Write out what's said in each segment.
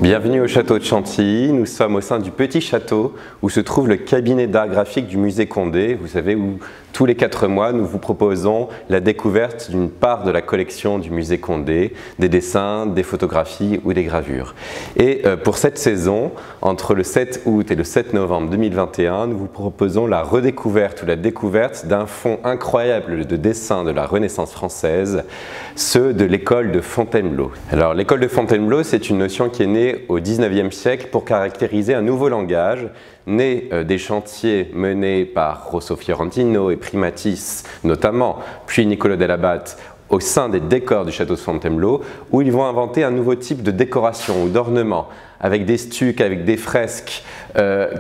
Bienvenue au château de Chantilly. Nous sommes au sein du petit château où se trouve le cabinet d'art graphique du musée Condé. Vous savez, où tous les 4 mois, nous vous proposons la découverte d'une part de la collection du musée Condé, des dessins, des photographies ou des gravures. Et pour cette saison, entre le 7 août et le 7 novembre 2021, nous vous proposons la redécouverte ou la découverte d'un fonds incroyable de dessins de la Renaissance française, ceux de l'école de Fontainebleau. Alors, l'école de Fontainebleau, c'est une notion qui est née au XIXe siècle pour caractériser un nouveau langage, né des chantiers menés par Rosso Fiorentino et Primatis notamment, puis Niccolò della Batte au sein des décors du château de Fontainebleau, où ils vont inventer un nouveau type de décoration ou d'ornement, avec des stucs, avec des fresques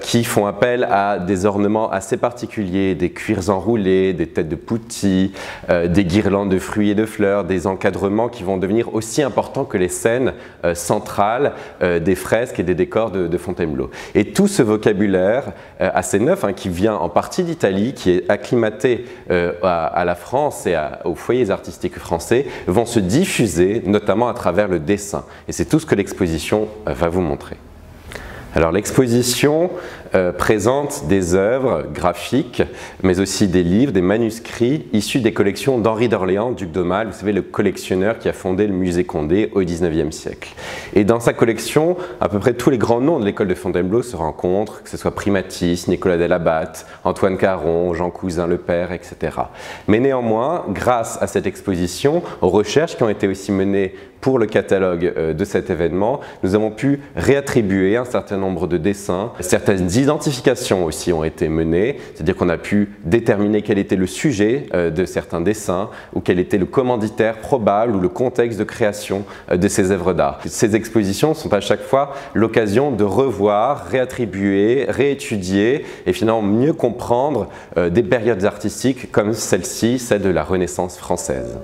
qui font appel à des ornements assez particuliers, des cuirs enroulés, des têtes de poutis, des guirlandes de fruits et de fleurs, des encadrements qui vont devenir aussi importants que les scènes centrales des fresques et des décors de Fontainebleau. Et tout ce vocabulaire assez neuf, qui vient en partie d'Italie, qui est acclimaté à la France et aux foyers artistiques français, vont se diffuser notamment à travers le dessin. Et c'est tout ce que l'exposition va vous montrer. Alors l'exposition présente des œuvres graphiques, mais aussi des livres, des manuscrits issus des collections d'Henri d'Orléans, duc d'Aumale, vous savez, le collectionneur qui a fondé le musée Condé au XIXe siècle. Et dans sa collection, à peu près tous les grands noms de l'école de Fontainebleau se rencontrent, que ce soit Primatis, Niccolò della Batte, Antoine Caron, Jean Cousin le Père, etc. Mais néanmoins, grâce à cette exposition, aux recherches qui ont été aussi menées pour le catalogue de cet événement, nous avons pu réattribuer un certain nombre de dessins. Certaines identifications aussi ont été menées, c'est-à-dire qu'on a pu déterminer quel était le sujet de certains dessins ou quel était le commanditaire probable ou le contexte de création de ces œuvres d'art. Ces expositions sont à chaque fois l'occasion de revoir, réattribuer, réétudier et finalement mieux comprendre des périodes artistiques comme celle-ci, celle de la Renaissance française.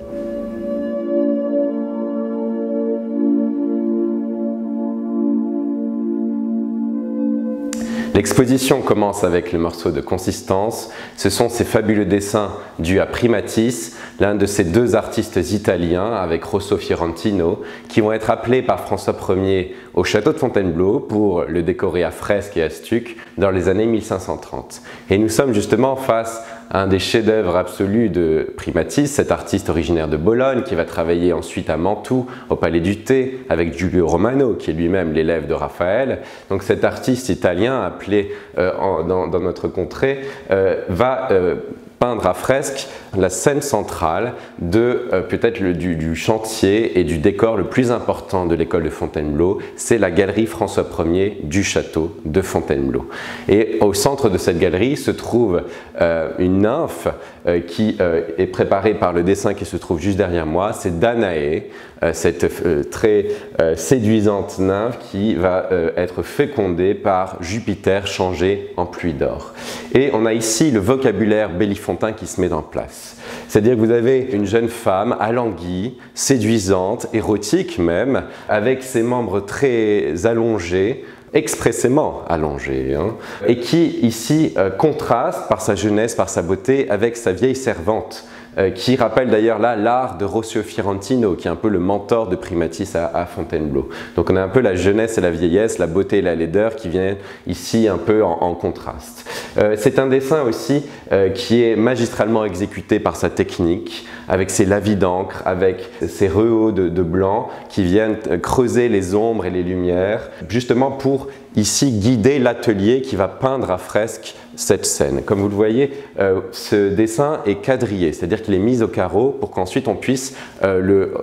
L'exposition commence avec le morceau de consistance. Ce sont ces fabuleux dessins dus à Primatis, l'un de ces deux artistes italiens avec Rosso Fiorentino, qui vont être appelés par François Ier au château de Fontainebleau pour le décorer à fresques et à stucs dans les années 1530. Et nous sommes justement face à un des chefs-d'œuvre absolus de Primatis, cet artiste originaire de Bologne qui va travailler ensuite à Mantoue, au Palais du Thé, avec Giulio Romano, qui est lui-même l'élève de Raphaël. Donc cet artiste italien, appelé dans notre contrée, va peindre à fresque la scène centrale de peut-être du chantier et du décor le plus important de l'école de Fontainebleau, c'est la galerie François Ier du château de Fontainebleau. Et au centre de cette galerie se trouve une nymphe qui est préparée par le dessin qui se trouve juste derrière moi, c'est Danaé, cette très séduisante nymphe qui va être fécondée par Jupiter changé en pluie d'or. Et on a ici le vocabulaire bellifontain qui se met en place. C'est-à-dire que vous avez une jeune femme alanguie, séduisante, érotique même, avec ses membres très allongés, expressément allongés, et qui ici contraste par sa jeunesse, par sa beauté, avec sa vieille servante, qui rappelle d'ailleurs là l'art de Rosso Fiorentino, qui est un peu le mentor de Primatis à Fontainebleau. Donc on a un peu la jeunesse et la vieillesse, la beauté et la laideur qui viennent ici un peu en contraste. C'est un dessin aussi qui est magistralement exécuté par sa technique, avec ses lavis d'encre, avec ses rehauts de blanc qui viennent creuser les ombres et les lumières, justement pour ici guider l'atelier qui va peindre à fresque cette scène. Comme vous le voyez, ce dessin est quadrillé, c'est-à-dire qu'il est mis au carreau pour qu'ensuite on puisse le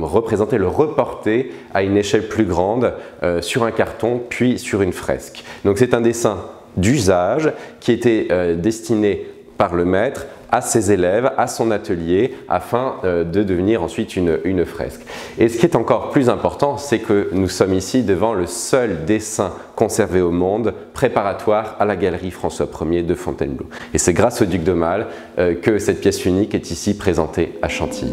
représenter, le reporter à une échelle plus grande sur un carton puis sur une fresque. Donc c'est un dessin d'usage qui était destiné par le maître à ses élèves, à son atelier, afin de devenir ensuite une fresque. Et ce qui est encore plus important, c'est que nous sommes ici devant le seul dessin conservé au monde préparatoire à la galerie François Ier de Fontainebleau. Et c'est grâce au duc d'Aumale que cette pièce unique est ici présentée à Chantilly.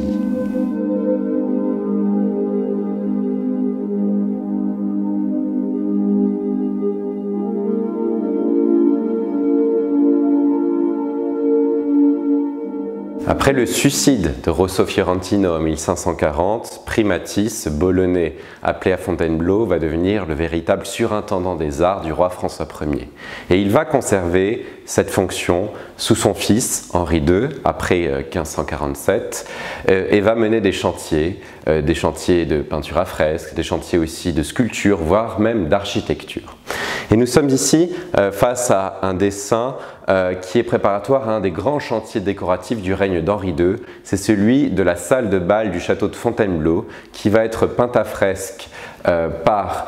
Après le suicide de Rosso Fiorentino en 1540, Primatis, ce Bolonais appelé à Fontainebleau, va devenir le véritable surintendant des arts du roi François Ier. Et il va conserver cette fonction sous son fils Henri II, après 1547, et va mener des chantiers de peinture à fresque, des chantiers aussi de sculpture, voire même d'architecture. Et nous sommes ici face à un dessin qui est préparatoire à un des grands chantiers décoratifs du règne d'Henri II. C'est celui de la salle de bal du château de Fontainebleau qui va être peinte à fresque par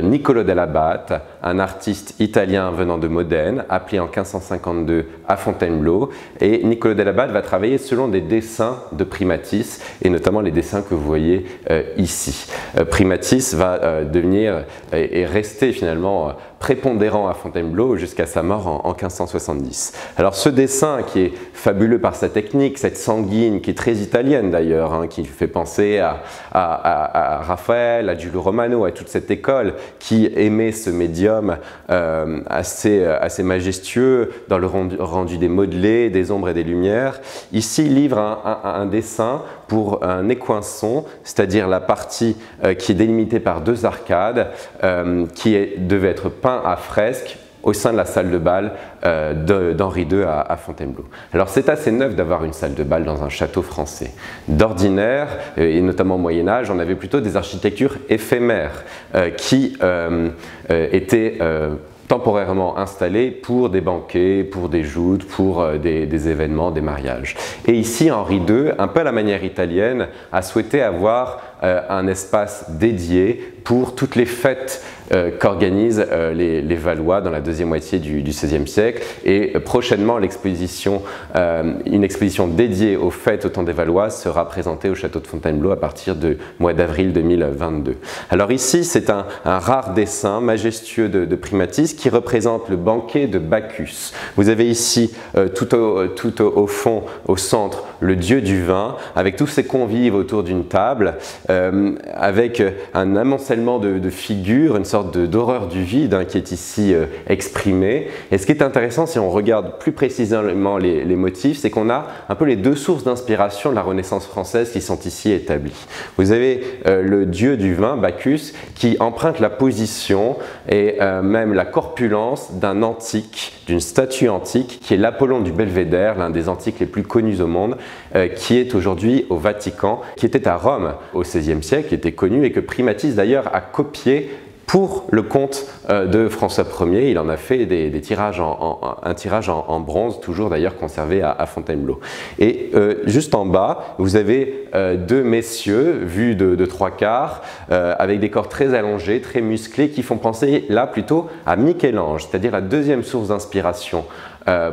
Niccolò dell'Abate, un artiste italien venant de Modène, appelé en 1552 à Fontainebleau. Et Niccolò dell'Abate va travailler selon des dessins de Primatis, et notamment les dessins que vous voyez ici. Primatis va devenir et rester finalement prépondérant à Fontainebleau jusqu'à sa mort en 1570. Alors ce dessin qui est fabuleux par sa technique, cette sanguine qui est très italienne d'ailleurs, hein, qui fait penser à Raphaël, à Giulio Romano, à toute cette école qui aimait ce médium assez majestueux dans le rendu des modelés, des ombres et des lumières. Ici, il livre un dessin pour un écoinçon, c'est-à-dire la partie qui est délimitée par deux arcades, devait être peint à fresque au sein de la salle de bal d'Henri II à Fontainebleau. Alors c'est assez neuf d'avoir une salle de bal dans un château français. D'ordinaire, et notamment au Moyen-Âge, on avait plutôt des architectures éphémères qui étaient temporairement installés pour des banquets, pour des joutes, pour des événements, des mariages. Et ici, Henri II, un peu à la manière italienne, a souhaité avoir un espace dédié pour toutes les fêtes qu'organisent les Valois dans la deuxième moitié du XVIe siècle. Et prochainement, une exposition dédiée aux fêtes au temps des Valois sera présentée au château de Fontainebleau à partir du mois d'avril 2022. Alors ici, c'est un rare dessin majestueux de Primatis qui représente le banquet de Bacchus. Vous avez ici, tout au fond, au centre, le dieu du vin, avec tous ses convives autour d'une table, avec un amoncellement de figures, une sorte d'horreur du vide qui est ici exprimée. Et ce qui est intéressant, si on regarde plus précisément les motifs, c'est qu'on a un peu les deux sources d'inspiration de la Renaissance française qui sont ici établies. Vous avez le dieu du vin, Bacchus, qui emprunte la position et même la corpulence d'un antique, d'une statue antique, qui est l'Apollon du Belvédère, l'un des antiques les plus connus au monde, qui est aujourd'hui au Vatican, qui était à Rome au XVIe siècle, qui était connu et que Primatis d'ailleurs a copié pour le compte de François Ier. Il en a fait un tirage en bronze, toujours d'ailleurs conservé à Fontainebleau. Et juste en bas, vous avez deux messieurs vus de trois quarts, avec des corps très allongés, très musclés, qui font penser là plutôt à Michel-Ange, c'est-à-dire la deuxième source d'inspiration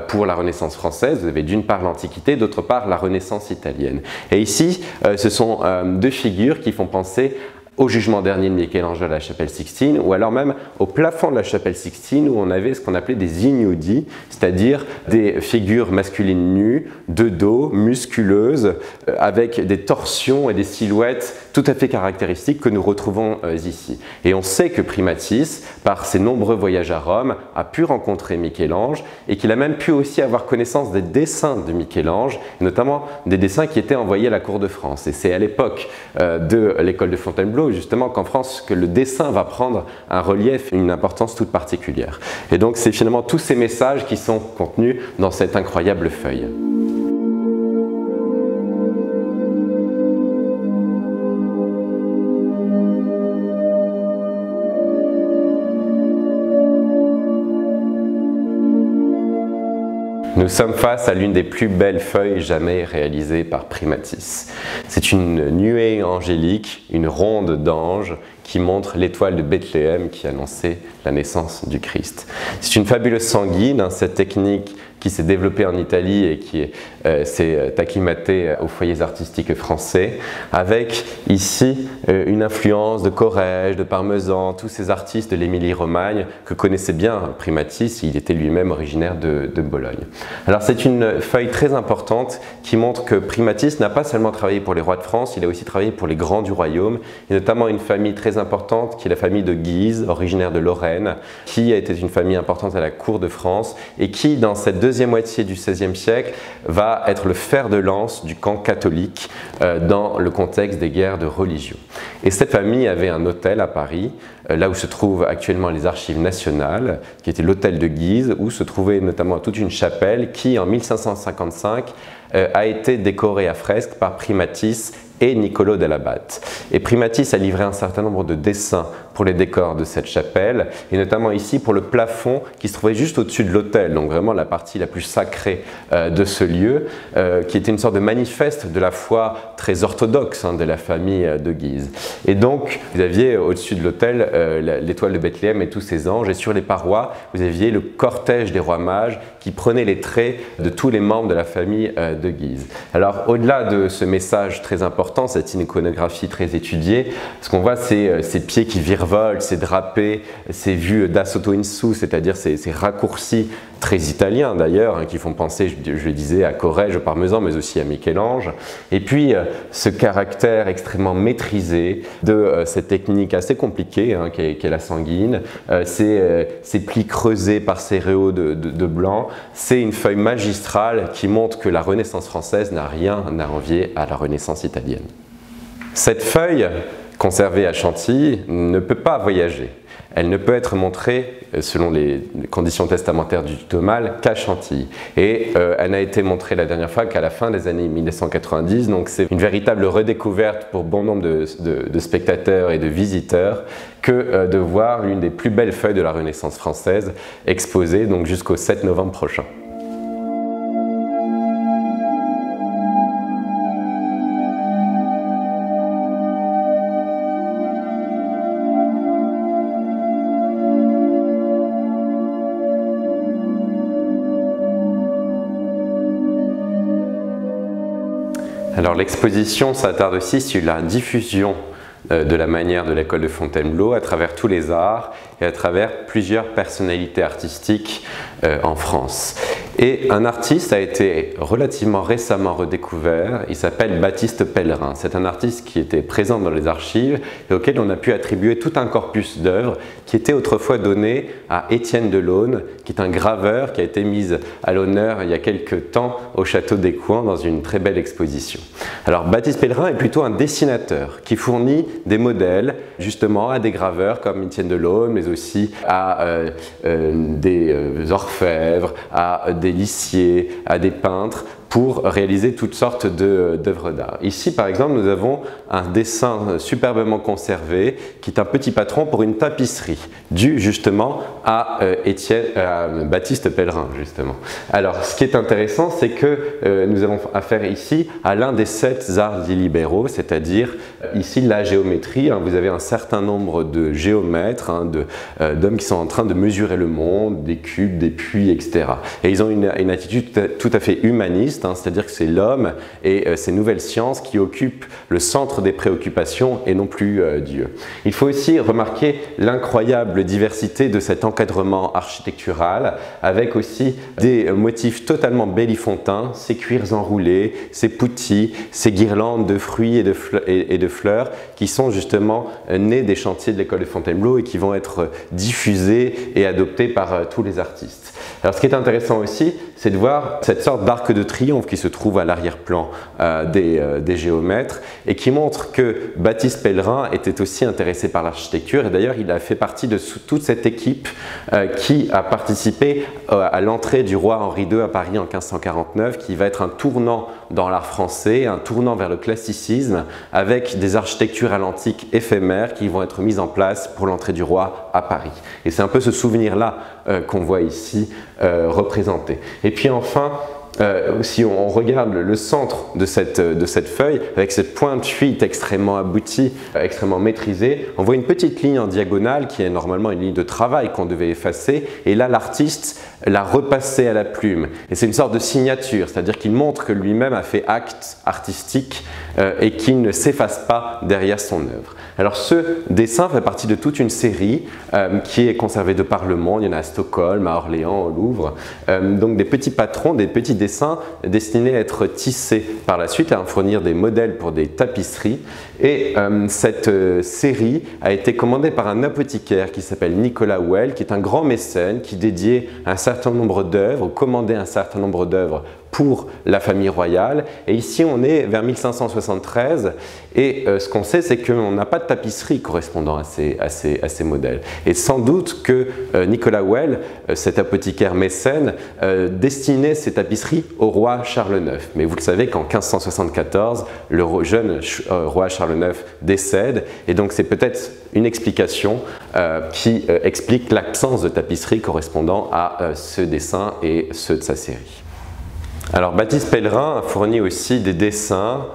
pour la Renaissance française. Vous avez d'une part l'Antiquité, d'autre part la Renaissance italienne. Et ici, ce sont deux figures qui font penser au jugement dernier de Michel-Ange à la chapelle Sixtine, ou alors même au plafond de la chapelle Sixtine où on avait ce qu'on appelait des ignudi, c'est-à-dire des figures masculines nues, de dos, musculeuses, avec des torsions et des silhouettes tout à fait caractéristiques que nous retrouvons ici. Et on sait que Primatis, par ses nombreux voyages à Rome, a pu rencontrer Michel-Ange et qu'il a même pu aussi avoir connaissance des dessins de Michel-Ange, notamment des dessins qui étaient envoyés à la cour de France. Et c'est à l'époque de l'école de Fontainebleau justement qu'en France que le dessin va prendre un relief, une importance toute particulière. Et donc c'est finalement tous ces messages qui sont contenus dans cette incroyable feuille. Nous sommes face à l'une des plus belles feuilles jamais réalisées par Primatis. C'est une nuée angélique, une ronde d'anges qui montre l'étoile de Bethléem qui annonçait la naissance du Christ. C'est une fabuleuse sanguine, cette technique qui s'est développée en Italie et qui s'est acclimatée aux foyers artistiques français, avec ici une influence de Corrège, de Parmesan, tous ces artistes de l'Émilie-Romagne que connaissait bien Primatis, il était lui-même originaire de Bologne. Alors c'est une feuille très importante qui montre que Primatis n'a pas seulement travaillé pour les rois de France, il a aussi travaillé pour les grands du royaume, et notamment une famille très importante qui est la famille de Guise, originaire de Lorraine, qui a été une famille importante à la cour de France et qui, dans cette deuxième moitié du XVIe siècle va être le fer de lance du camp catholique dans le contexte des guerres de religion. Et cette famille avait un hôtel à Paris, là où se trouvent actuellement les archives nationales, qui était l'hôtel de Guise, où se trouvait notamment toute une chapelle qui, en 1555, a été décorée à fresque par Primatis et Niccolò della Batte. Et Primatis a livré un certain nombre de dessins pour les décors de cette chapelle, et notamment ici pour le plafond qui se trouvait juste au-dessus de l'autel, donc vraiment la partie la plus sacrée de ce lieu, qui était une sorte de manifeste de la foi très orthodoxe de la famille de Guise. Et donc, vous aviez au-dessus de l'autel l'étoile de Bethléem et tous ses anges, et sur les parois, vous aviez le cortège des rois mages qui prenait les traits de tous les membres de la famille de Guise. Alors, au-delà de ce message très important, cette iconographie très étudiée, ce qu'on voit, c'est ces pieds qui virevoltent, ces drapés, ces vues da sotto in su, c'est-à-dire ces raccourcis très italiens d'ailleurs, qui font penser, je le disais, à Corrège, au Parmesan, mais aussi à Michel-Ange. Et puis, ce caractère extrêmement maîtrisé de cette technique assez compliquée, qu'est la sanguine, ces plis creusés par ces réaux de blanc, c'est une feuille magistrale qui montre que la Renaissance française n'a rien à envier à la Renaissance italienne. Cette feuille, conservée à Chantilly, ne peut pas voyager. Elle ne peut être montrée, selon les conditions testamentaires du Thomal, qu'à Chantilly. Et elle n'a été montrée la dernière fois qu'à la fin des années 1990, donc c'est une véritable redécouverte pour bon nombre de spectateurs et de visiteurs que de voir l'une des plus belles feuilles de la Renaissance française exposée donc jusqu'au 7 novembre prochain. Alors l'exposition s'attarde aussi sur la diffusion de la manière de l'école de Fontainebleau à travers tous les arts et à travers plusieurs personnalités artistiques en France. Et un artiste a été relativement récemment redécouvert, il s'appelle Baptiste Pellerin. C'est un artiste qui était présent dans les archives et auquel on a pu attribuer tout un corpus d'œuvres qui était autrefois donné à Étienne Delaune, qui est un graveur qui a été mis à l'honneur il y a quelques temps au château d'Écouen dans une très belle exposition. Alors Baptiste Pellerin est plutôt un dessinateur qui fournit des modèles justement à des graveurs comme Étienne Delaune, mais aussi à des orfèvres, à des lissiers, à des peintres, pour réaliser toutes sortes d'œuvres d'art. Ici, par exemple, nous avons un dessin superbement conservé qui est un petit patron pour une tapisserie, dû justement à Baptiste Pellerin, justement. Alors, ce qui est intéressant, c'est que nous avons affaire ici à l'un des 7 arts dits libéraux, c'est-à-dire ici la géométrie. Vous avez un certain nombre de géomètres, d'hommes qui sont en train de mesurer le monde, des cubes, des puits, etc. Et ils ont une attitude tout à fait humaniste, c'est-à-dire que c'est l'homme et ces nouvelles sciences qui occupent le centre des préoccupations et non plus Dieu. Il faut aussi remarquer l'incroyable diversité de cet encadrement architectural avec aussi des motifs totalement bellifontins, ces cuirs enroulés, ces poutis, ces guirlandes de fruits et de fleurs qui sont justement nés des chantiers de l'école de Fontainebleau et qui vont être diffusés et adoptés par tous les artistes. Alors ce qui est intéressant aussi, c'est de voir cette sorte d'arc de triomphe qui se trouve à l'arrière-plan des géomètres et qui montre que Baptiste Pellerin était aussi intéressé par l'architecture et d'ailleurs il a fait partie de toute cette équipe qui a participé à l'entrée du roi Henri II à Paris en 1549 qui va être un tournant dans l'art français, un tournant vers le classicisme avec des architectures à l'antique éphémères qui vont être mises en place pour l'entrée du roi à Paris. Et c'est un peu ce souvenir-là qu'on voit ici représenté. Et puis enfin, si on regarde le centre de cette feuille, avec cette pointe fuite extrêmement aboutie, extrêmement maîtrisée, on voit une petite ligne en diagonale qui est normalement une ligne de travail qu'on devait effacer, et là l'artiste l'a repassée à la plume. Et c'est une sorte de signature, c'est-à-dire qu'il montre que lui-même a fait acte artistique et qu'il ne s'efface pas derrière son œuvre. Alors ce dessin fait partie de toute une série qui est conservée de par le monde, il y en a à Stockholm, à Orléans, au Louvre, donc des petits patrons, des petits dessins destinés à être tissés par la suite, à en fournir des modèles pour des tapisseries. Et cette série a été commandée par un apothicaire qui s'appelle Nicolas Well, qui est un grand mécène qui dédiait un certain certain nombre d'œuvres, commandé un certain nombre d'œuvres pour la famille royale. Et ici, on est vers 1573 et ce qu'on sait, c'est qu'on n'a pas de tapisserie correspondant à ces modèles. Et sans doute que Nicolas Well, cet apothicaire mécène, destinait ces tapisseries au roi Charles IX. Mais vous le savez qu'en 1574, le jeune roi Charles IX décède et donc c'est peut-être une explication qui explique l'absence de tapisserie correspondant à ce dessin et ceux de sa série. Alors Baptiste Pellerin a fourni aussi des dessins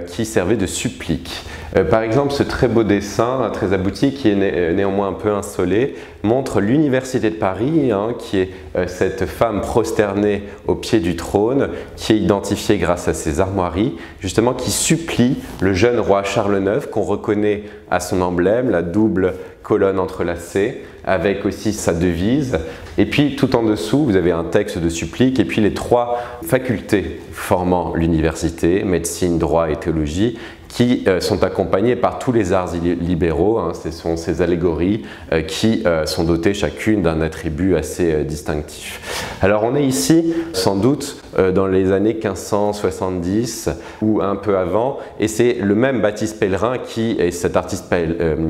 qui servaient de suppliques. Par exemple, ce très beau dessin, très abouti, qui est néanmoins un peu insolé, montre l'Université de Paris, qui est cette femme prosternée au pied du trône, qui est identifiée grâce à ses armoiries, justement qui supplie le jeune roi Charles IX, qu'on reconnaît à son emblème, la double colonne entrelacée, avec aussi sa devise. Et puis tout en dessous, vous avez un texte de supplique et puis les trois facultés formant l'université, médecine, droit et théologie, qui sont accompagnés par tous les arts libéraux. Ce sont ces allégories qui sont dotées chacune d'un attribut assez distinctif. Alors on est ici sans doute dans les années 1570 ou un peu avant, et c'est le même Baptiste Pellerin qui est cet artiste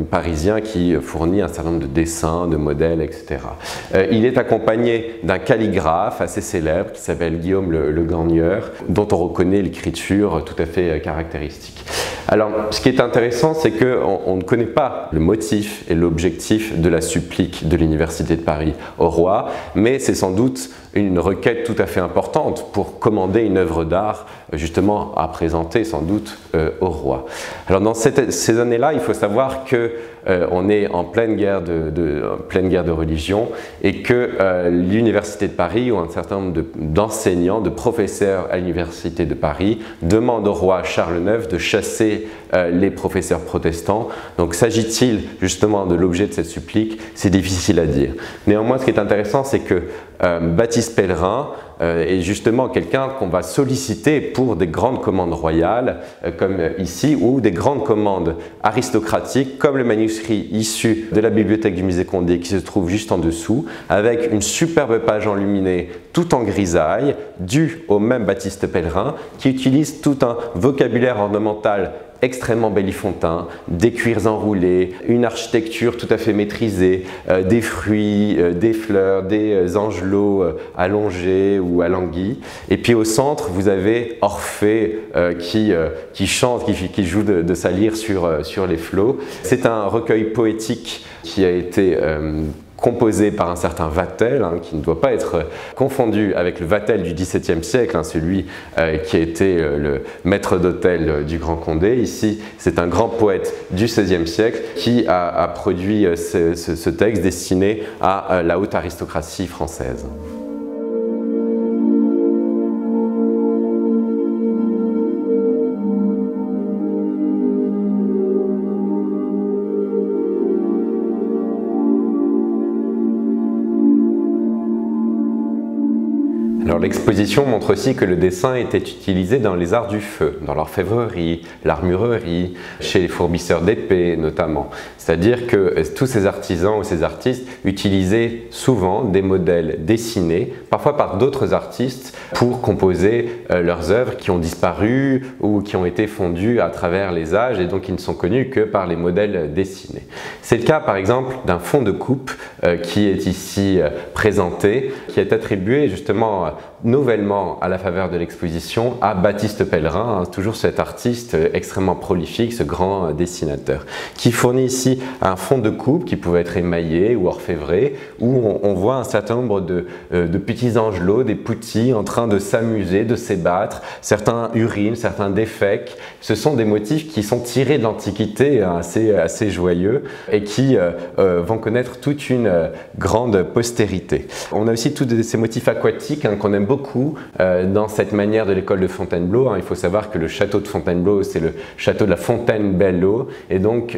parisien qui fournit un certain nombre de dessins, de modèles, etc. Il est accompagné d'un calligraphe assez célèbre qui s'appelle Guillaume le Gagneur, dont on reconnaît l'écriture tout à fait caractéristique. Alors, ce qui est intéressant, c'est qu'on ne connaît pas le motif et l'objectif de la supplique de l'Université de Paris au roi, mais c'est sans doute une requête tout à fait importante pour commander une œuvre d'art, justement à présenter sans doute au roi. Alors dans ces années-là, il faut savoir que on est en pleine guerre de religion et que l'Université de Paris ou un certain nombre d'enseignants, de professeurs à l'Université de Paris demandent au roi Charles IX de chasser les professeurs protestants. Donc s'agit-il justement de l'objet de cette supplique? C'est difficile à dire. Néanmoins, ce qui est intéressant, c'est que Baptiste Pellerin est justement quelqu'un qu'on va solliciter pour des grandes commandes royales, comme ici, ou des grandes commandes aristocratiques, comme le manuscrit issu de la bibliothèque du musée Condé qui se trouve juste en dessous, avec une superbe page enluminée tout en grisaille, due au même Baptiste Pellerin, qui utilise tout un vocabulaire ornemental extrêmement bellifontain, des cuirs enroulés, une architecture tout à fait maîtrisée, des fruits, des fleurs, des angelots allongés ou alanguis. Et puis au centre, vous avez Orphée qui chante, qui joue de sa lyre sur les flots. C'est un recueil poétique qui a été composé par un certain Vatel, qui ne doit pas être confondu avec le Vatel du XVIIe siècle, celui qui a été le maître d'hôtel du Grand Condé. Ici, c'est un grand poète du XVIe siècle qui a produit ce texte destiné à la haute aristocratie française. Alors l'exposition montre aussi que le dessin était utilisé dans les arts du feu, dans l'orfèvrerie, l'armurerie, chez les fourbisseurs d'épées notamment. C'est-à-dire que tous ces artisans ou ces artistes utilisaient souvent des modèles dessinés, parfois par d'autres artistes, pour composer leurs œuvres qui ont disparu ou qui ont été fondues à travers les âges et donc qui ne sont connus que par les modèles dessinés. C'est le cas par exemple d'un fond de coupe qui est ici présenté, qui est attribué justement nouvellement à la faveur de l'exposition à Baptiste Pellerin, toujours cet artiste extrêmement prolifique, ce grand dessinateur, qui fournit ici un fond de coupe qui pouvait être émaillé ou orfèvré, où on voit un certain nombre de petits angelots, des poutis en train de s'amuser, de s'ébattre, certains urinent, certains défèquent. Ce sont des motifs qui sont tirés de l'Antiquité, assez joyeux, et qui vont connaître toute une grande postérité. On a aussi tous ces motifs aquatiques qu'on aime beaucoup dans cette manière de l'école de Fontainebleau. Il faut savoir que le château de Fontainebleau, c'est le château de la Fontaine-Belle-Eau, et donc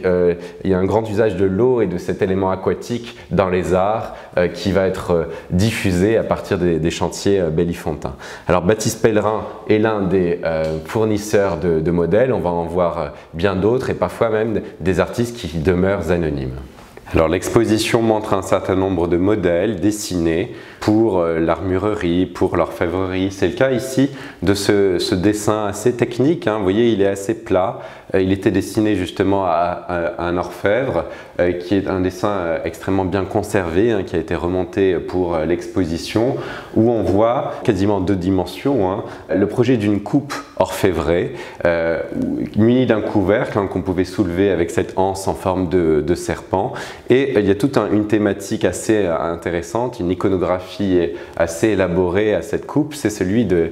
il y a un grand usage de l'eau et de cet élément aquatique dans les arts qui va être diffusé à partir des chantiers bellifontins. Alors Baptiste Pellerin est l'un des fournisseurs de modèles, on va en voir bien d'autres et parfois même des artistes qui demeurent anonymes. Alors l'exposition montre un certain nombre de modèles dessinés pour l'armurerie, pour l'orfèvrerie. C'est le cas ici de ce dessin assez technique, hein. Vous voyez, il est assez plat. Il était dessiné justement à un orfèvre, qui est un dessin extrêmement bien conservé, hein, qui a été remonté pour l'exposition, où on voit quasiment 2 dimensions, hein, le projet d'une coupe orfèvrée, munie d'un couvercle, hein, qu'on pouvait soulever avec cette anse en forme de serpent. Et il y a toute une thématique assez intéressante, une iconographie assez élaborée à cette coupe, c'est celui de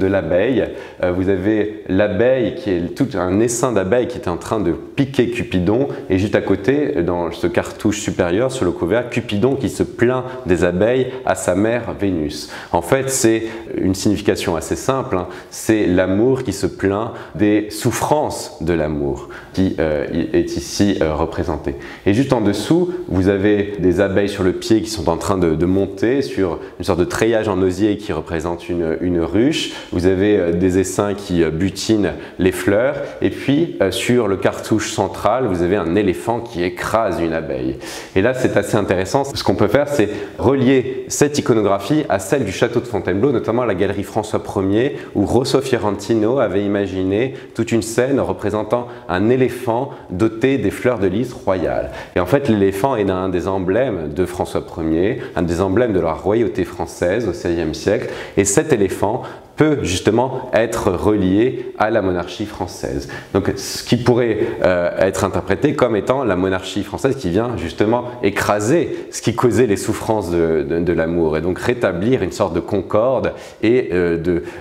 l'abeille. Vous avez l'abeille qui est tout un essaim d'abeille qui est en train de piquer Cupidon, et juste à côté, dans ce cartouche supérieur sur le couvercle, Cupidon qui se plaint des abeilles à sa mère Vénus. En fait, c'est une signification assez simple, hein. C'est l'amour qui se plaint des souffrances de l'amour qui est ici représenté. Et juste en dessous, vous avez des abeilles sur le pied qui sont en train de monter sur une sorte de treillage en osier qui représente une ruche. Vous avez des essaims qui butinent les fleurs, et puis sur le cartouche central, vous avez un éléphant qui écrase une abeille. Et là, c'est assez intéressant. Ce qu'on peut faire, c'est relier cette iconographie à celle du château de Fontainebleau, notamment la galerie François Ier, où Rosso Fiorentino avait imaginé toute une scène représentant un éléphant doté des fleurs de lys royales. Et en fait, l'éléphant est un des emblèmes de François Ier, un des emblèmes de la royauté française au XVIe siècle, et cet éléphant peut justement être relié à la monarchie française. Donc ce qui pourrait être interprété comme étant la monarchie française qui vient justement écraser ce qui causait les souffrances de l'amour, et donc rétablir une sorte de concorde et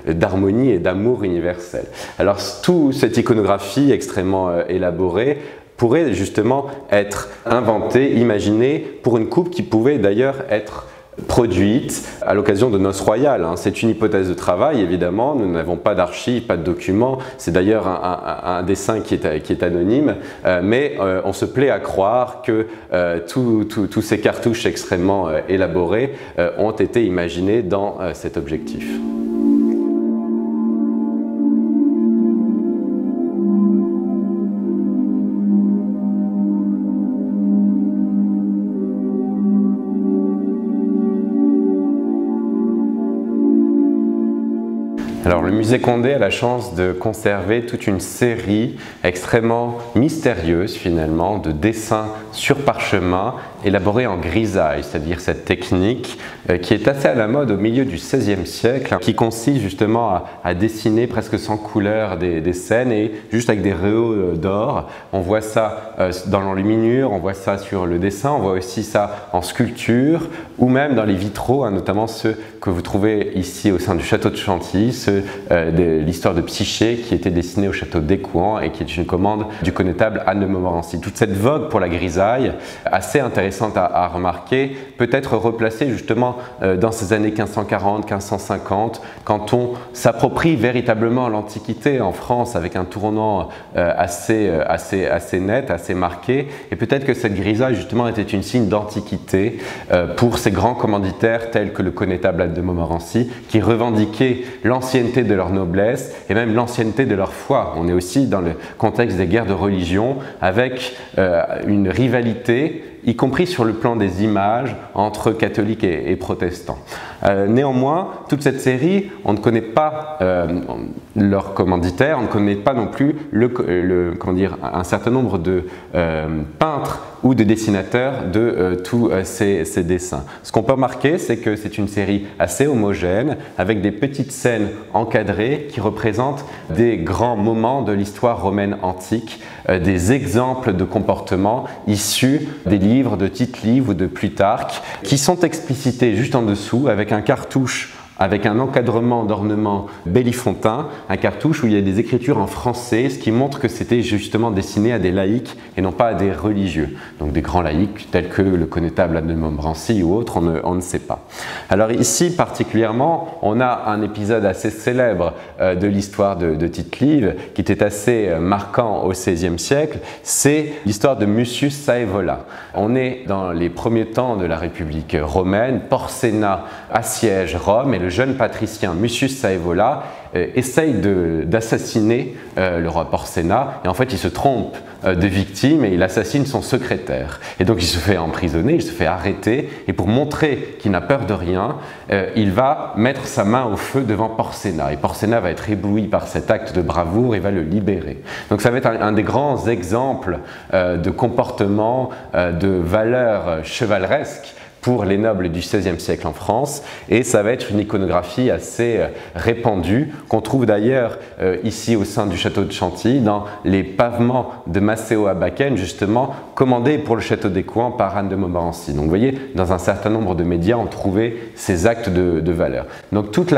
d'harmonie et d'amour universel. Alors toute cette iconographie extrêmement élaborée pourrait justement être inventée, imaginée pour une coupe qui pouvait d'ailleurs être produite à l'occasion de noces royales. C'est une hypothèse de travail, évidemment, nous n'avons pas d'archives, pas de documents, c'est d'ailleurs un dessin qui est anonyme, mais on se plaît à croire que tous ces cartouches extrêmement élaborés ont été imaginés dans cet objectif. Alors le musée Condé a la chance de conserver toute une série extrêmement mystérieuse finalement de dessins sur parchemin élaborés en grisaille, c'est-à-dire cette technique qui est assez à la mode au milieu du XVIe siècle, qui consiste justement à dessiner presque sans couleur des scènes et juste avec des réaux d'or. On voit ça dans l'enluminure, on voit ça sur le dessin, on voit aussi ça en sculpture ou même dans les vitraux, hein, notamment ceux que vous trouvez ici au sein du château de Chantilly, ceux de l'histoire de Psyché qui était dessinée au château d'Écouen et qui est une commande du connétable Anne de Montmorency. Toute cette vogue pour la grisaille, assez intéressante à remarquer, peut être replacée justement dans ces années 1540-1550, quand on s'approprie véritablement l'Antiquité en France avec un tournant assez net, assez marqué, et peut-être que cette grisaille justement était une signe d'antiquité pour ces grands commanditaires tels que le connétable Anne de Montmorency, qui revendiquaient l'ancienneté de leur noblesse et même l'ancienneté de leur foi. On est aussi dans le contexte des guerres de religion avec une rivalité, y compris sur le plan des images, entre catholiques et protestants. Néanmoins, toute cette série, on ne connaît pas leurs commanditaires, on ne connaît pas non plus un certain nombre de peintres ou de dessinateurs de tous ces dessins. Ce qu'on peut remarquer, c'est que c'est une série assez homogène, avec des petites scènes encadrées qui représentent des grands moments de l'histoire romaine antique, des exemples de comportements issus des livres de Tite-Live ou de Plutarque, qui sont explicités juste en dessous avec un cartouche avec un encadrement d'ornement bellifontain, un cartouche où il y a des écritures en français, ce qui montre que c'était justement destiné à des laïcs et non pas à des religieux. Donc des grands laïcs tels que le connétable Anne de Montmorency ou autres, on ne sait pas. Alors ici particulièrement, on a un épisode assez célèbre de l'histoire de Tite-Live qui était assez marquant au XVIe siècle, c'est l'histoire de Mucius Scaevola. On est dans les premiers temps de la République romaine, Porséna assiège Rome et le jeune patricien Mucius Scaevola essaye d'assassiner le roi Porséna, et en fait il se trompe de victime et il assassine son secrétaire. Et donc il se fait emprisonner, il se fait arrêter et pour montrer qu'il n'a peur de rien, il va mettre sa main au feu devant Porsenna. Et Porsenna va être ébloui par cet acte de bravoure et va le libérer. Donc ça va être un des grands exemples de comportement, de valeurs chevaleresques pour les nobles du XVIe siècle en France, et ça va être une iconographie assez répandue, qu'on trouve d'ailleurs ici au sein du château de Chantilly, dans les pavements de Maceo à Baquene, justement commandés pour le château d'Écouen par Anne de Montmorency. Donc vous voyez, dans un certain nombre de médias, on trouvait ces actes de valeur. Donc toute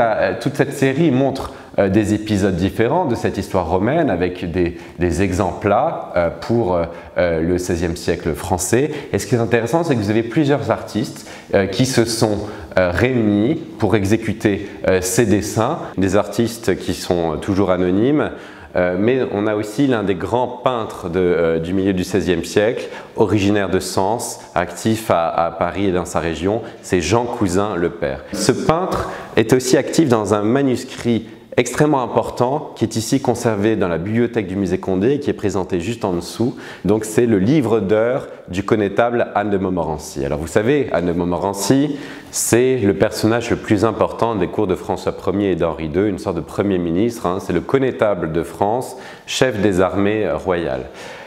cette série montre des épisodes différents de cette histoire romaine avec des exemples-là pour le XVIe siècle français. Et ce qui est intéressant, c'est que vous avez plusieurs artistes qui se sont réunis pour exécuter ces dessins, des artistes qui sont toujours anonymes. Mais on a aussi l'un des grands peintres du milieu du XVIe siècle, originaire de Sens, actif à Paris et dans sa région, c'est Jean Cousin le Père. Ce peintre est aussi actif dans un manuscrit extrêmement important qui est ici conservé dans la bibliothèque du musée Condé et qui est présenté juste en dessous. Donc c'est le livre d'heures du connétable Anne de Montmorency. Alors vous savez, Anne de Montmorency, c'est le personnage le plus important des cours de François Ier et d'Henri II, une sorte de premier ministre, hein. C'est le connétable de France, chef des armées royales.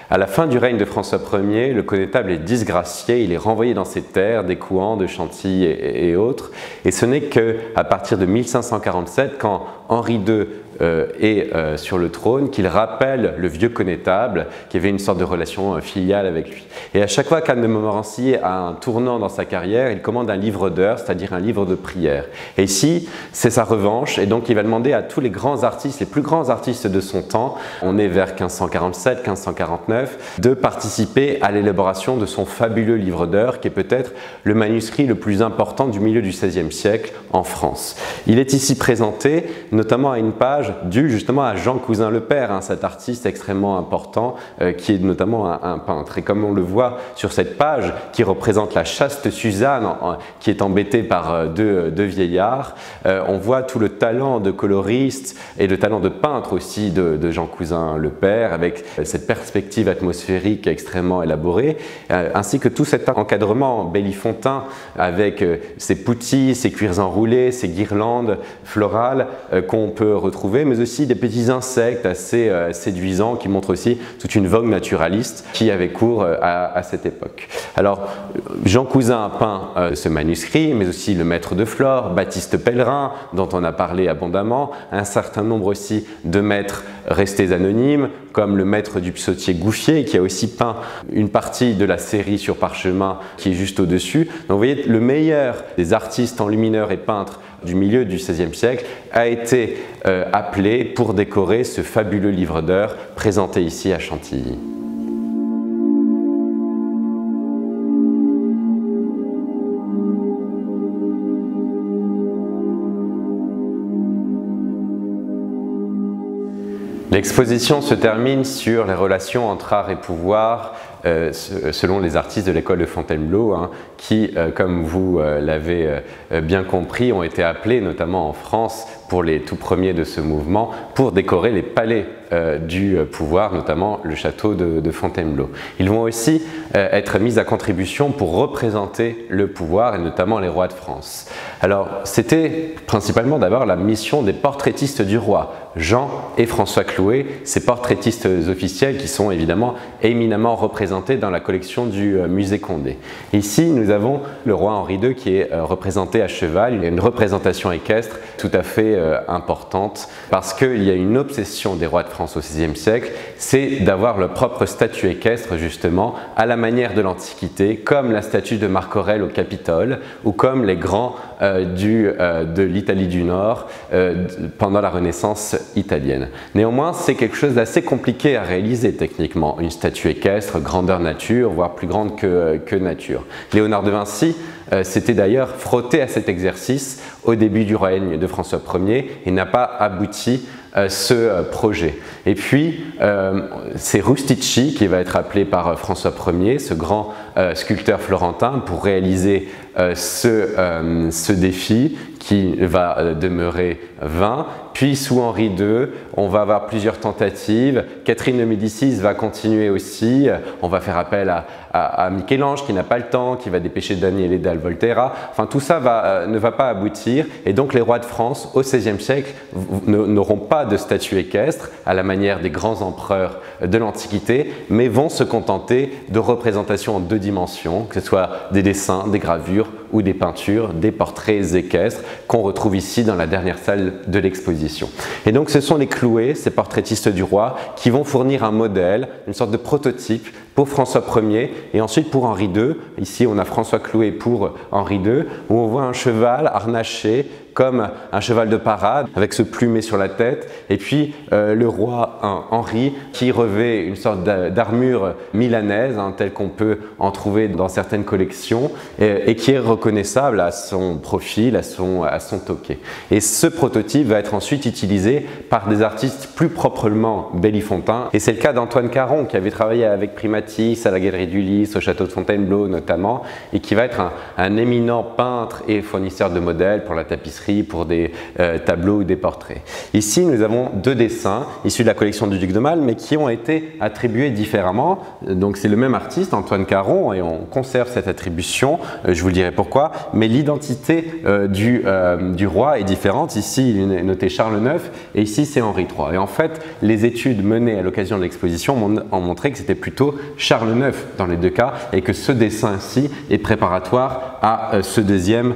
À la fin du règne de François Ier, le connétable est disgracié, il est renvoyé dans ses terres d'Écouen, de Chantilly et autres. Et ce n'est qu'à partir de 1547, quand Henri II est sur le trône, qu'il rappelle le vieux connétable, qui avait une sorte de relation filiale avec lui. Et à chaque fois qu'Anne de Montmorency a un tournant dans sa carrière, il commande un livre d'heures, c'est-à-dire un livre de prières. Et ici, c'est sa revanche, et donc il va demander à tous les grands artistes, les plus grands artistes de son temps, on est vers 1547, 1549, de participer à l'élaboration de son fabuleux livre d'heures, qui est peut-être le manuscrit le plus important du milieu du XVIe siècle en France. Il est ici présenté, notamment à une page dû justement à Jean Cousin le Père, hein, cet artiste extrêmement important qui est notamment un peintre. Et comme on le voit sur cette page qui représente la chaste Suzanne qui est embêtée par deux vieillards, on voit tout le talent de coloriste et le talent de peintre aussi de Jean Cousin le Père avec cette perspective atmosphérique extrêmement élaborée, ainsi que tout cet encadrement bellifontain avec ses poutilles, ses cuirs enroulés, ses guirlandes florales qu'on peut retrouver, mais aussi des petits insectes assez séduisants qui montrent aussi toute une vogue naturaliste qui avait cours à cette époque. Alors, Jean Cousin a peint ce manuscrit, mais aussi le maître de Flore, Baptiste Pellerin, dont on a parlé abondamment, un certain nombre aussi de maîtres restés anonymes, comme le maître du psautier Gouffier, qui a aussi peint une partie de la série sur parchemin qui est juste au-dessus. Donc vous voyez, le meilleur des artistes enlumineurs et peintres du milieu du XVIe siècle a été appelé pour décorer ce fabuleux livre d'heures présenté ici à Chantilly. L'exposition se termine sur les relations entre art et pouvoir selon les artistes de l'école de Fontainebleau, hein, qui, comme vous l'avez bien compris, ont été appelés, notamment en France, pour les tout premiers de ce mouvement, pour décorer les palais du pouvoir, notamment le château de Fontainebleau. Ils vont aussi être mis à contribution pour représenter le pouvoir, et notamment les rois de France. Alors, c'était principalement d'abord la mission des portraitistes du roi, Jean et François Clouet, ces portraitistes officiels qui sont évidemment éminemment représentés dans la collection du musée Condé. Ici, nous avons le roi Henri II qui est représenté à cheval. Il y a une représentation équestre tout à fait importante parce qu'il y a une obsession des rois de France au XVIe siècle, c'est d'avoir leur propre statue équestre justement à la manière de l'Antiquité, comme la statue de Marc Aurèle au Capitole ou comme les grands de l'Italie du Nord pendant la Renaissance italienne. Néanmoins, c'est quelque chose d'assez compliqué à réaliser techniquement, une statue équestre, grandeur nature, voire plus grande que nature. Léonard de Vinci s'était d'ailleurs frotté à cet exercice au début du règne de François Ier et n'a pas abouti ce projet. Et puis, c'est Rustici qui va être appelé par François Ier, ce grand sculpteur florentin, pour réaliser ce défi qui va demeurer vain. Puis sous Henri II, on va avoir plusieurs tentatives. Catherine de Médicis va continuer aussi. On va faire appel à Michel-Ange qui n'a pas le temps, qui va dépêcher Daniele dal Volterra. Enfin, tout ça ne va pas aboutir. Et donc les rois de France au XVIe siècle n'auront pas de statue équestre à la manière des grands empereurs de l'Antiquité, mais vont se contenter de représentations en 2 dimensions, que ce soit des dessins, des gravures ou des peintures, des portraits équestres qu'on retrouve ici dans la dernière salle de l'exposition. Et donc ce sont les Clouet, ces portraitistes du roi, qui vont fournir un modèle, une sorte de prototype pour François Ier et ensuite pour Henri II. Ici on a François Clouet pour Henri II, où on voit un cheval harnaché comme un cheval de parade avec ce plumet sur la tête, et puis le roi Henri qui revêt une sorte d'armure milanaise, telle qu'on peut en trouver dans certaines collections, et qui est reconnaissable à son profil, à son toquet. Et ce prototype va être ensuite utilisé par des artistes plus proprement bellifontins, et c'est le cas d'Antoine Caron qui avait travaillé avec Primatisse à la Galerie du Lys, au château de Fontainebleau notamment, et qui va être un éminent peintre et fournisseur de modèles pour la tapisserie, pour des tableaux ou des portraits. Ici, nous avons 2 dessins issus de la collection du Duc d'Aumale, mais qui ont été attribués différemment. Donc c'est le même artiste, Antoine Caron, et on conserve cette attribution, je vous le dirai pourquoi, mais l'identité du roi est différente. Ici, il est noté Charles IX, et ici, c'est Henri III. Et en fait, les études menées à l'occasion de l'exposition ont montré que c'était plutôt Charles IX dans les 2 cas, et que ce dessin-ci est préparatoire à ce 2e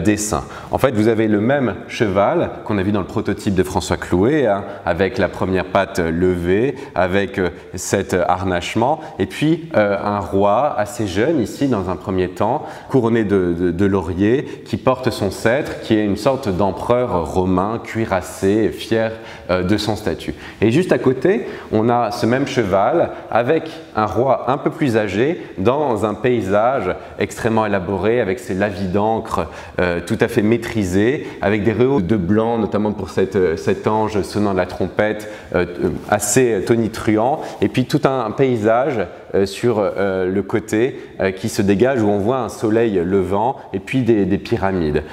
dessin. En fait, vous avez le même cheval qu'on a vu dans le prototype de François Clouet, avec la première patte levée, avec cet harnachement, et puis un roi assez jeune ici dans un premier temps, couronné de laurier, qui porte son sceptre, qui est une sorte d'empereur romain, cuirassé, fier de son statut. Et juste à côté, on a ce même cheval avec un roi un peu plus âgé dans un paysage extrêmement élaboré, avec ses lavis d'encre tout à fait maîtrisés, avec des rehauts de blanc, notamment pour cet ange sonnant de la trompette, assez tonitruant, et puis tout un paysage sur le côté qui se dégage, où on voit un soleil levant et puis des pyramides.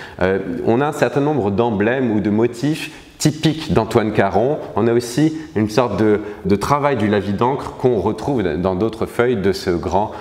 On a un certain nombre d'emblèmes ou de motifs typique d'Antoine Caron. On a aussi une sorte de travail du lavis d'encre qu'on retrouve dans d'autres feuilles de ce grand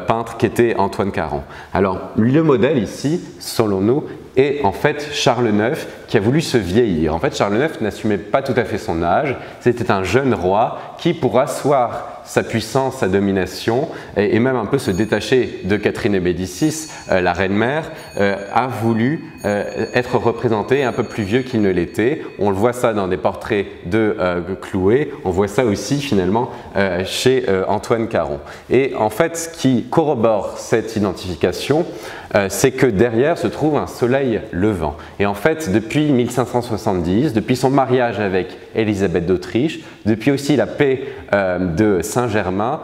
peintre qu'était Antoine Caron. Alors le modèle ici, selon nous, est en fait Charles IX qui a voulu se vieillir. En fait, Charles IX n'assumait pas tout à fait son âge. C'était un jeune roi qui, pour asseoir sa puissance, sa domination, et même un peu se détacher de Catherine de Médicis, la reine-mère, a voulu être représenté un peu plus vieux qu'il ne l'était. On le voit ça dans des portraits de Clouet, on voit ça aussi finalement chez Antoine Caron. Et en fait, ce qui corrobore cette identification, c'est que derrière se trouve un soleil levant. Et en fait, depuis 1570, depuis son mariage avec Élisabeth d'Autriche, depuis aussi la paix de Saint-Germain,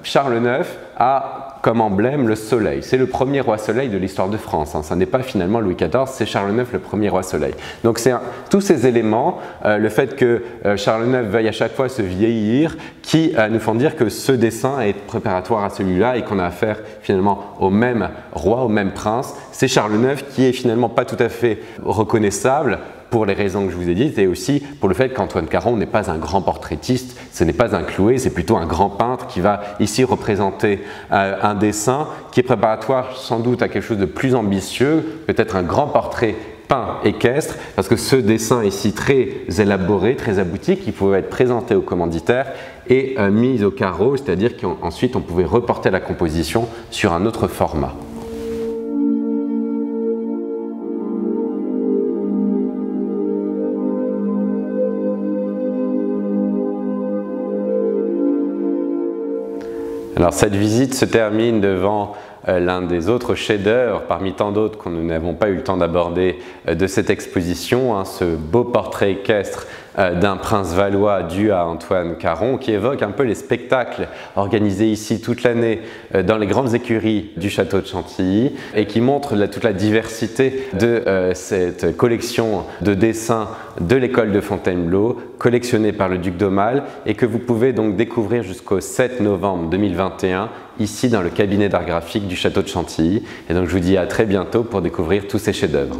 Charles IX a comme emblème le soleil. C'est le premier roi soleil de l'histoire de France. Ce n'est pas finalement Louis XIV, c'est Charles IX le premier roi soleil. Donc c'est tous ces éléments, le fait que Charles IX veuille à chaque fois se vieillir, qui nous font dire que ce dessin est préparatoire à celui-là et qu'on a affaire finalement au même roi, au même prince. C'est Charles IX qui est finalement pas tout à fait reconnaissable pour les raisons que je vous ai dites, et aussi pour le fait qu'Antoine Caron n'est pas un grand portraitiste, ce n'est pas un Clouet, c'est plutôt un grand peintre qui va ici représenter un dessin qui est préparatoire sans doute à quelque chose de plus ambitieux, peut-être un grand portrait peint équestre, parce que ce dessin ici très élaboré, très abouti, qui pouvait être présenté au commanditaire et mis au carreau, c'est-à-dire qu'ensuite on pouvait reporter la composition sur un autre format. Alors cette visite se termine devant l'un des autres chefs-d'œuvre parmi tant d'autres que nous n'avons pas eu le temps d'aborder de cette exposition, ce beau portrait équestre d'un prince valois dû à Antoine Caron, qui évoque un peu les spectacles organisés ici toute l'année dans les grandes écuries du château de Chantilly et qui montre toute la diversité de cette collection de dessins de l'école de Fontainebleau collectionnée par le duc d'Aumale et que vous pouvez donc découvrir jusqu'au 7 novembre 2021 ici dans le cabinet d'art graphique du château de Chantilly. Et donc je vous dis à très bientôt pour découvrir tous ces chefs-d'œuvre.